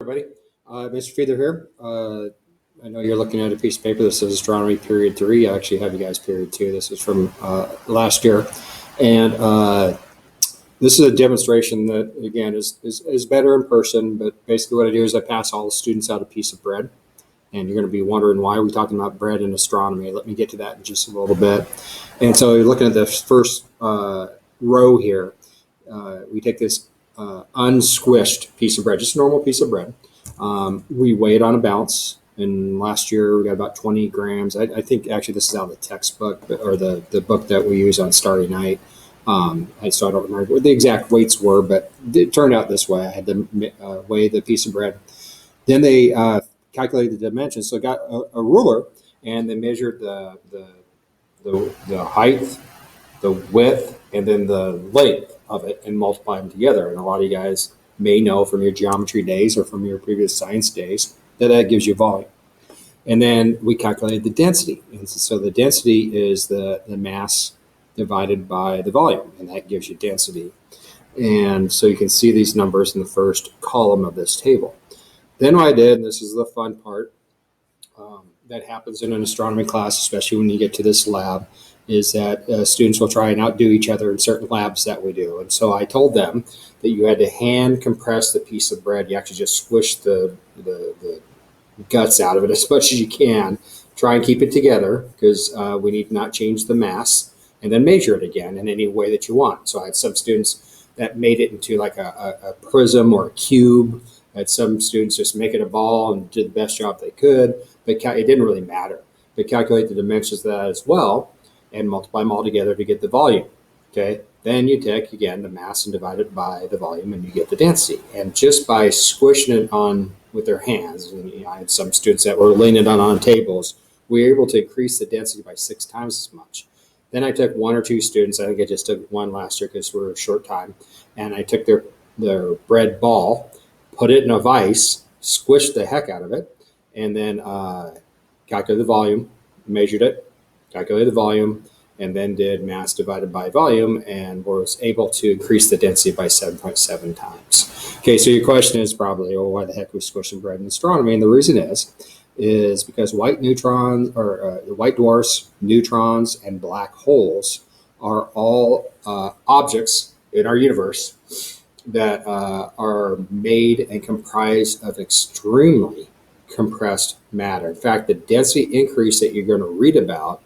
Everybody. Mr. Feather here. I know you're looking at a piece of paper that says astronomy period 3. I actually have you guys period 2. This is from last year. And this is a demonstration that, again, is better in person. But basically what I do is I pass all the students out a piece of bread. And you're going to be wondering, why are we talking about bread in astronomy? Let me get to that in just a little bit. And so you're looking at the first row here. We take this unsquished piece of bread, just a normal piece of bread. We weigh it on a bounce, and last year we got about 20 grams. I think actually this is out of the textbook or the book that we use on Starry Night. So I don't remember what the exact weights were, but it turned out this way. I had to weigh the piece of bread. Then they calculated the dimensions. So I got a ruler, and they measured the height, the width, and then the length of it and multiply them together. And a lot of you guys may know from your geometry days or from your previous science days that gives you volume. And then we calculated the density. And so the density is the mass divided by the volume, and that gives you density. And so you can see these numbers in the first column of this table. Then what I did, and this is the fun part, that happens in an astronomy class, especially when you get to this lab, is that students will try and outdo each other in certain labs that we do. And so I told them that you had to hand compress the piece of bread. You actually just squish the guts out of it as much as you can. Try and keep it together because we need to not change the mass, and then measure it again in any way that you want. So I had some students that made it into like a prism or a cube. I had some students just make it a ball and did the best job they could, but it didn't really matter. They calculate the dimensions of that as well and multiply them all together to get the volume. Okay. Then you take, again, the mass and divide it by the volume, and you get the density. And just by squishing it on with their hands, and I had some students that were laying it on tables, we were able to increase the density by 6 times as much. Then I took 1 or 2 students, I think I just took 1 last year because we were a short time, and I took their bread ball, put it in a vise, squished the heck out of it, and then calculated the volume, measured it, calculated the volume, and then did mass divided by volume, and was able to increase the density by 7.7 times. Okay, so your question is probably, oh, why the heck are we squishing bread in astronomy? And the reason is because white neutrons, or white dwarfs, neutrons, and black holes are all objects in our universe that are made and comprised of extremely compressed matter. In fact, the density increase that you're going to read about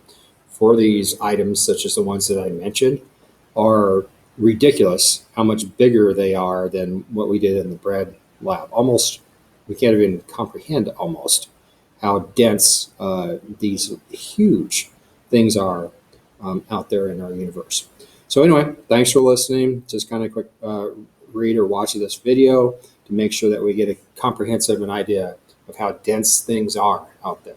for these items, such as the ones that I mentioned, are ridiculous how much bigger they are than what we did in the bread lab. Almost, we can't even comprehend almost how dense these huge things are out there in our universe. So anyway, thanks for listening. Just kind of quick read or watch this video to make sure that we get a comprehensive idea of how dense things are out there.